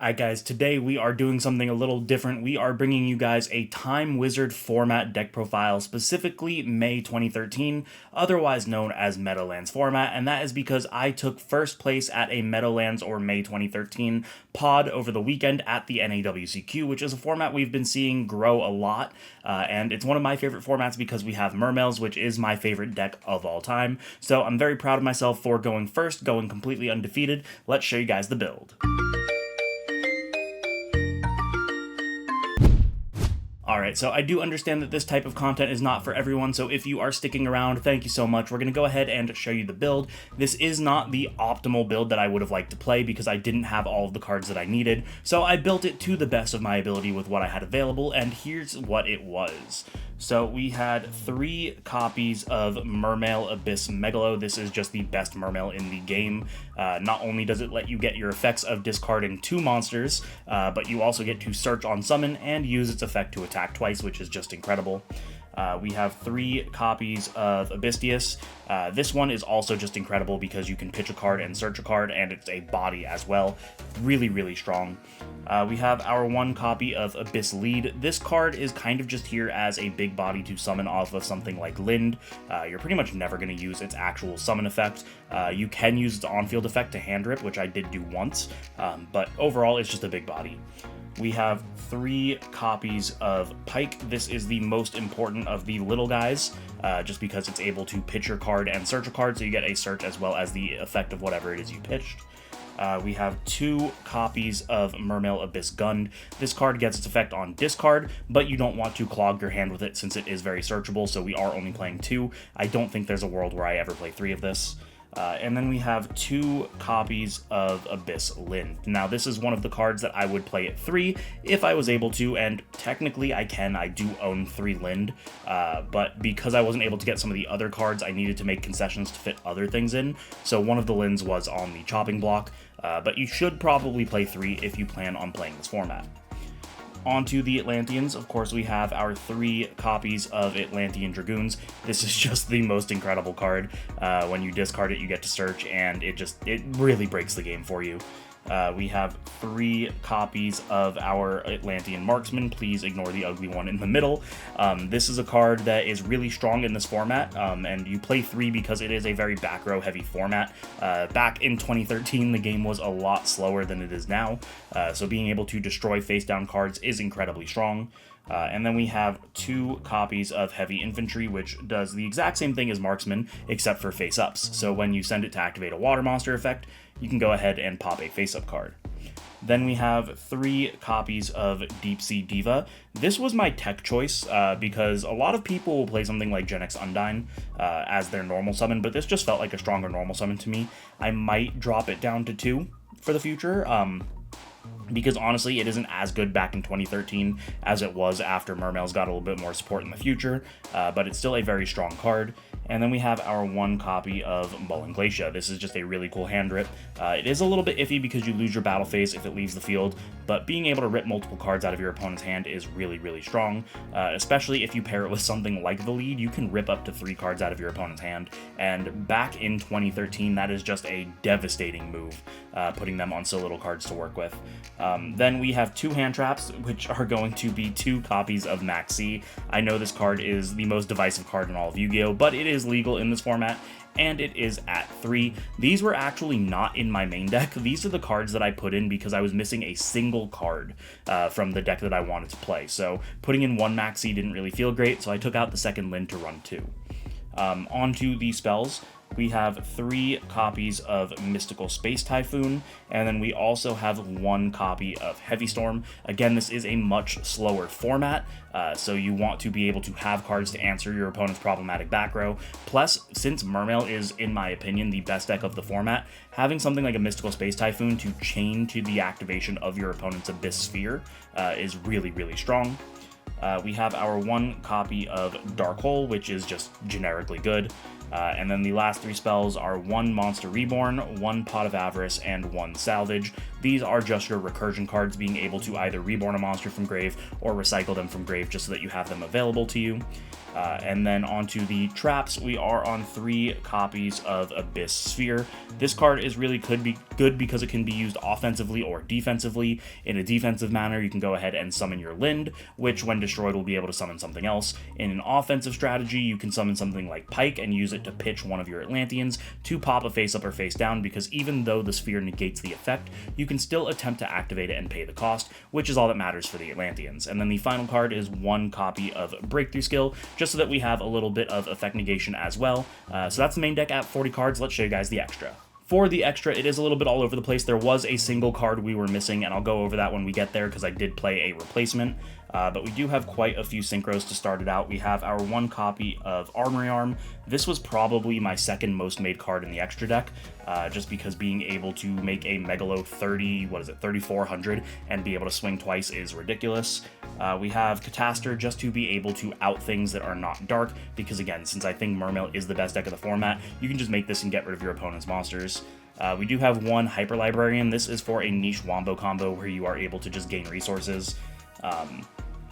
Alright guys, today we are doing something a little different. We are bringing you guys a Time Wizard format deck profile, specifically May 2013, otherwise known as Meadowlands format, and that is because I took first place at a Meadowlands or May 2013 pod over the weekend at the NAWCQ, which is a format we've been seeing grow a lot, and it's one of my favorite formats because we have Mermails, which is my favorite deck of all time. So I'm very proud of myself for going first, going completely undefeated. Let's show you guys the build. Alright, so I do understand that this type of content is not for everyone, so if you are sticking around, thank you so much. We're going to go ahead and show you the build. This is not the optimal build that I would have liked to play because I didn't have all of the cards that I needed, so I built it to the best of my ability with what I had available, and here's what it was. So we had 3 copies of Mermail Abyss Megalo. This is just the best Mermail in the game. Not only does it let you get your effects of discarding 2 monsters, but you also get to search on summon and use its effect to attack twice, which is just incredible. We have 3 copies of Abystius. This one is also just incredible because you can pitch a card and search a card, and it's a body as well. Really, really strong. We have our 1 copy of Abyss Lead. This card is kind of just here as a big body to summon off of something like Lind. You're pretty much never going to use its actual summon effect. You can use its on-field effect to hand rip, which I did do once, but overall it's just a big body. We have 3 copies of Pike. This is the most important of the little guys, just because it's able to pitch your card and search a card, so you get a search as well as the effect of whatever it is you pitched. We have 2 copies of Mermail Abyss Gund. This card gets its effect on discard, but you don't want to clog your hand with it since it is very searchable, so we are only playing 2. I don't think there's a world where I ever play 3 of this. And then we have 2 copies of Abyss Lind. Now, this is one of the cards that I would play at 3 if I was able to, and technically I can. I do own 3 Lind, but because I wasn't able to get some of the other cards, I needed to make concessions to fit other things in, so one of the Linds was on the chopping block, but you should probably play 3 if you plan on playing this format. Onto the Atlanteans, of course, we have our 3 copies of Atlantean Dragoons. This is just the most incredible card. When you discard it, you get to search, and it really breaks the game for you. We have 3 copies of our Atlantean Marksman. Please ignore the ugly one in the middle. This is a card that is really strong in this format, and you play 3 because it is a very back row heavy format. Back in 2013, the game was a lot slower than it is now, so being able to destroy face down cards is incredibly strong. And then we have 2 copies of Heavy Infantry, which does the exact same thing as Marksman, except for face-ups. So when you send it to activate a water monster effect, you can go ahead and pop a face-up card. Then we have 3 copies of Deep Sea Diva. This was my tech choice, because a lot of people will play something like Gen X Undyne as their normal summon, but this just felt like a stronger normal summon to me. I might drop it down to 2 for the future, because honestly, it isn't as good back in 2013 as it was after Mermails got a little bit more support in the future, but it's still a very strong card. And then we have our 1 copy of Mullen Glacia. This is just a really cool hand rip. It is a little bit iffy because you lose your battle phase if it leaves the field, but being able to rip multiple cards out of your opponent's hand is really, really strong, especially if you pair it with something like the lead. You can rip up to 3 cards out of your opponent's hand, and back in 2013, that is just a devastating move, putting them on so little cards to work with. Then we have 2 hand traps, which are going to be 2 copies of Max C. I know this card is the most divisive card in all of Yu-Gi-Oh!, but it is legal in this format, and it is at 3. These were actually not in my main deck. These are the cards that I put in because I was missing a single card from the deck that I wanted to play. So putting in 1 Max C didn't really feel great, so I took out the second Lind to run 2. Onto the spells. We have 3 copies of Mystical Space Typhoon, and then we also have 1 copy of Heavy Storm. Again, this is a much slower format, so you want to be able to have cards to answer your opponent's problematic back row. Plus, since Mermail is, in my opinion, the best deck of the format, having something like a Mystical Space Typhoon to chain to the activation of your opponent's Abyss Sphere is really, really strong. We have our 1 copy of Dark Hole, which is just generically good. And then the last 3 spells are 1 Monster Reborn, 1 Pot of Avarice, and 1 Salvage. These are just your recursion cards, being able to either reborn a monster from grave or recycle them from grave just so that you have them available to you. And then onto the traps, we are on 3 copies of Abyss Sphere. This card is really could be good because it can be used offensively or defensively. In a defensive manner, you can go ahead and summon your Lind, which when destroyed will be able to summon something else. In an offensive strategy, you can summon something like Pike and use it to pitch one of your Atlanteans to pop a face up or face down, because even though the sphere negates the effect, you can still attempt to activate it and pay the cost, which is all that matters for the Atlanteans. And then the final card is 1 copy of Breakthrough Skill, just so that we have a little bit of effect negation as well. So that's the main deck at 40 cards. Let's show you guys the extra. For the extra, it is a little bit all over the place. There was a single card we were missing, and I'll go over that when we get there because I did play a replacement. But we do have quite a few synchros to start it out. We have our 1 copy of Armory Arm. This was probably my second most made card in the extra deck, just because being able to make a Megalo 3400 and be able to swing twice is ridiculous. We have Cataster just to be able to out things that are not dark, because again, since I think Mermail is the best deck of the format, you can just make this and get rid of your opponent's monsters. We do have 1 Hyper Librarian. This is for a niche Wombo combo where you are able to just gain resources.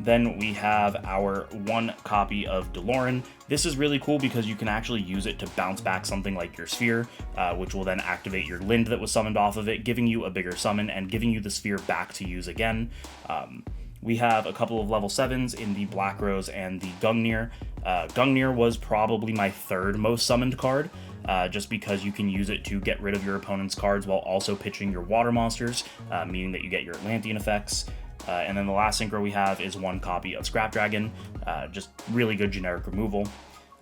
Then we have our 1 copy of DeLorean. This is really cool because you can actually use it to bounce back something like your sphere, which will then activate your Lind that was summoned off of it, giving you a bigger summon and giving you the sphere back to use again. We have a couple of level 7s in the Black Rose and the Gungnir. Gungnir was probably my 3rd most summoned card, just because you can use it to get rid of your opponent's cards while also pitching your water monsters, meaning that you get your Atlantean effects. And then the last synchro we have is 1 copy of Scrap Dragon, just really good generic removal.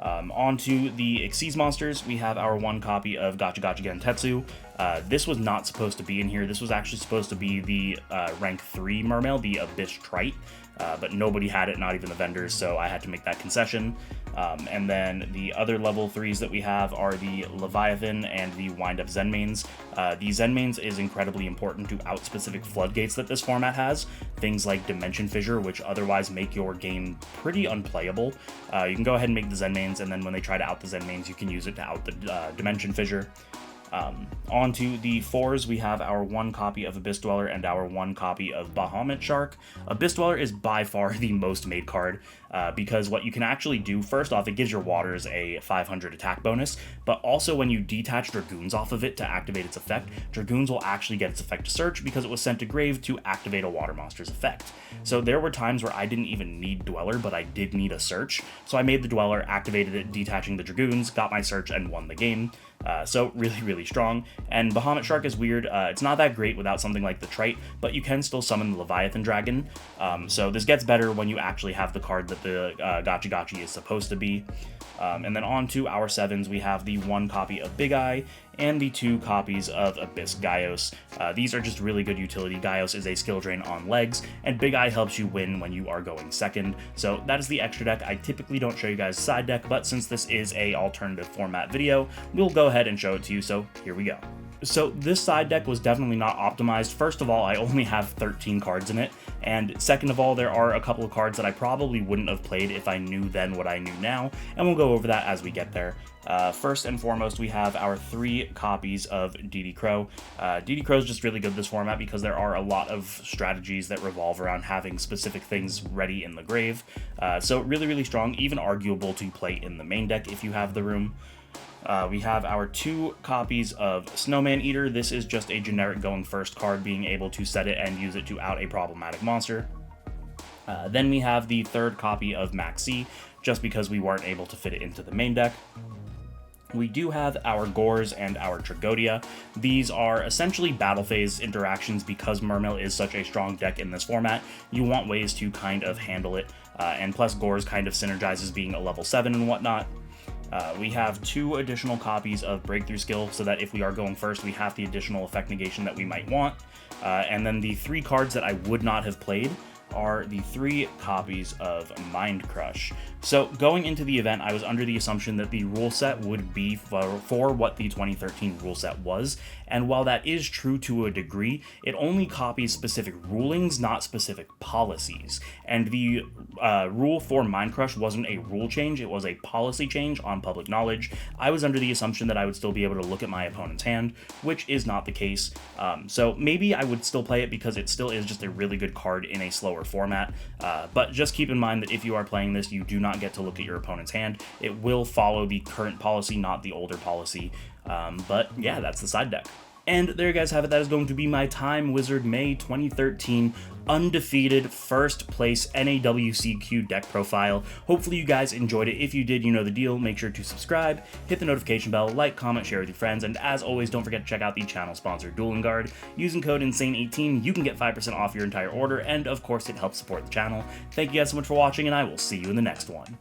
Onto the Xyz monsters, we have our 1 copy of Gacha Gacha Gentetsu. This was not supposed to be in here. This was actually supposed to be the rank 3 Mermail, the Abyss Trite, but nobody had it, not even the vendors, so I had to make that concession. And then the other level 3s that we have are the Leviathan and the Wind-Up Zenmains. The Zenmains is incredibly important to out specific floodgates that this format has, things like Dimension Fissure, which otherwise make your game pretty unplayable. You can go ahead and make the Zenmains, and then when they try to out the Zenmains, you can use it to out the Dimension Fissure. Onto the 4s, we have our 1 copy of Abyss Dweller and our 1 copy of Bahamut Shark. Abyss Dweller is by far the most made card, because what you can actually do, first off, it gives your waters a 500 attack bonus, but also when you detach Dragoons off of it to activate its effect, Dragoons will actually get its effect to search because it was sent to grave to activate a water monster's effect. So there were times where I didn't even need Dweller, but I did need a search, so I made the Dweller, activated it, detaching the Dragoons, got my search, and won the game. So really, really strong. And Bahamut Shark is weird. It's not that great without something like the Trite, but you can still summon the Leviathan Dragon. So this gets better when you actually have the card that the Gachi Gachi is supposed to be. And then on to our 7s, we have the 1 copy of Big Eye and the 2 copies of Abyss Gaios. These are just really good utility. Gaios is a skill drain on legs, and Big Eye helps you win when you are going second. So that is the extra deck. I typically don't show you guys side deck, but since this is a alternative format video, we'll go ahead and show it to you, so here we go. So this side deck was definitely not optimized. First of all, I only have 13 cards in it, and second of all, there are a couple of cards that I probably wouldn't have played if I knew then what I knew now, and we'll go over that as we get there. First and foremost, we have our 3 copies of DD Crow. DD Crow is just really good this format because there are a lot of strategies that revolve around having specific things ready in the grave. So really, really strong, even arguable to play in the main deck if you have the room. We have our 2 copies of Snowman Eater. This is just a generic going first card, being able to set it and use it to out a problematic monster. Then we have the 3rd copy of Maxi, just because we weren't able to fit it into the main deck. We do have our Gores and our Tragodia. These are essentially battle phase interactions because Mermail is such a strong deck in this format. You want ways to kind of handle it, and plus Gores kind of synergizes being a level 7 and whatnot. We have 2 additional copies of Breakthrough Skill, so that if we are going first, we have the additional effect negation that we might want. And then the 3 cards that I would not have played are the 3 copies of Mind Crush. So going into the event, I was under the assumption that the rule set would be for what the 2013 rule set was, and while that is true to a degree, it only copies specific rulings, not specific policies. And the rule for Mind Crush wasn't a rule change, it was a policy change on public knowledge. I was under the assumption that I would still be able to look at my opponent's hand, which is not the case. So maybe I would still play it because it still is just a really good card in a slower slower format. But just keep in mind that if you are playing this, you do not get to look at your opponent's hand. It will follow the current policy, not the older policy. But yeah, that's the side deck. And there you guys have it. That is going to be my Time Wizard May 2013 undefeated first place NAWCQ deck profile. Hopefully you guys enjoyed it. If you did, you know the deal. Make sure to subscribe, hit the notification bell, like, comment, share with your friends, and as always, don't forget to check out the channel sponsor, Dueling Guard. Using code INSANE18, you can get 5% off your entire order, and of course, it helps support the channel. Thank you guys so much for watching, and I will see you in the next one.